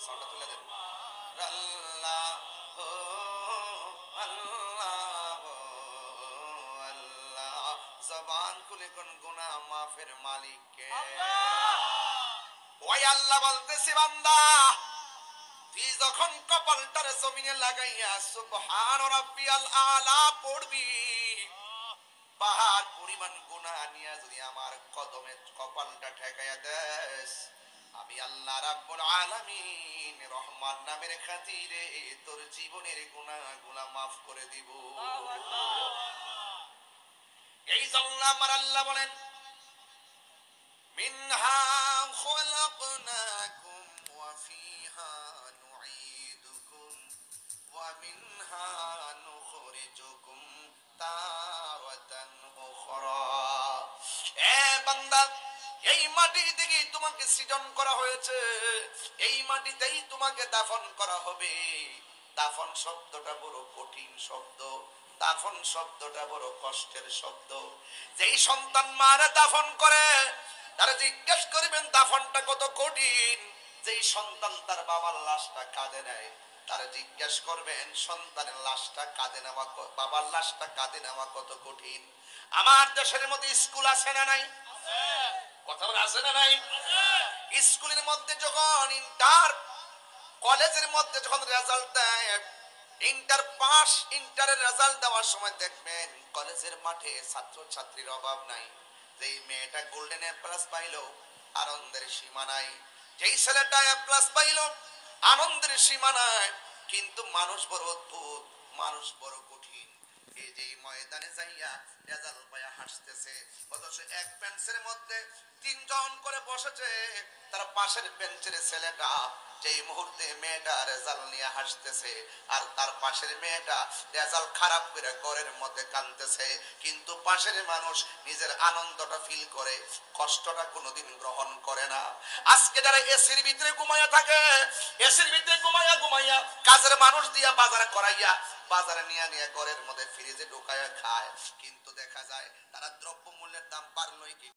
সাউন্ডটা তুলে দেন। আল্লাহ আল্লাহ আল্লাহ, জবান খুলে কোন গুনাহ মাফের মালিক কে? ওই আল্লাহ বলতেছে বান্দা, তুই যখন কপালটার জমিনে লাগাইয়া সুবহান রাব্বিয়াল আলা পড়বি, পাহাড় পরিমাণ গুনাহ নিয়ে যদি আমার কদমে কপালটা ঠেকাইয়া দেস, আমি আল্লাহ রাব্বুল আলামিন রহমান নামের খাতিরে তোর জীবনের গুনাহগুলা মাফ করে দিব। এই জন্য আমার আল্লাহ বলেন, মিনহা খলাকনাকুম ওয়া ফিহা নুঈদুকুম ওয়া মিনহা নুখরিজুকুম তারাতান উখরা। এ বান্দা, এই মাটি থেকে তোমাকে সৃজন করা হয়েছে, এই মাটিতেই তোমাকে দাফন করা হবে। দাফন শব্দটা বড় কঠিন শব্দ, দাফন শব্দটা বড় কষ্টের শব্দ। যেই সন্তান মারা দাফন করে, তারা জিজ্ঞেস করবেন দাফনটা কত কঠিন। যেই সন্তান তার বাবার লাশটা কাঁধে নেয়, তারা জিজ্ঞেস করবেন সন্তানের লাশটা কাঁধে নেওয়া, বাবার লাশটা কাঁধে নেওয়া কত কঠিন। আমার দেশের মধ্যে স্কুল আছে না নাই? কথা বলে আছে না নাই? স্কুলের মধ্যে যখন ইন্টার, কলেজের মধ্যে যখন রেজাল্ট দেয়, ইন্টার পাস, ইন্টারের রেজাল্ট দেওয়ার সময় দেখবেন কলেজের মাঠে ছাত্র ছাত্রীর অভাব নাই। যেই মেয়েটা গোল্ডেন এ প্লাস পাইলো, আনন্দের সীমা নাই। যেই ছেলেটা এ প্লাস পাইলো, আনন্দের সীমা নাই। কিন্তু মানুষ বড় অদ্ভুত, মানুষ বড় কঠিন। এই যে ময়দানে যাইয়া রেজাল্ট পাইয়া হাসতেছে, অথচ এক বেঞ্চের মধ্যে তিনজন করে বসেছে, তার পাশের বেঞ্চের ছেলেটা যেই মুহূর্তে মেয়েটা রেজাল্ট নিয়ে হাসতেছে, আর তার পাশের মেয়েটা রেজাল্ট খারাপ করে ঘরের মধ্যে কাঁদতেছে। কিন্তু পাশের মানুষ নিজের আনন্দটা ফিল করে, কষ্টটা কোনোদিন গ্রহণ করে না। আজকে যারা এসির ভিতরে ঘুমাইয়া থাকে, এসির ভিতরে ঘুমাইয়া ঘুমাইয়া কাজের মানুষ দিয়া বাজার করাইয়া, বাজারে নিয়ে নিয়ে ঘরের মধ্যে ফ্রিজে ঢুকাইয়া খায়, কিন্তু দেখা যায় তারা দ্রব্য মূল্যের দাম বাড়লোই কি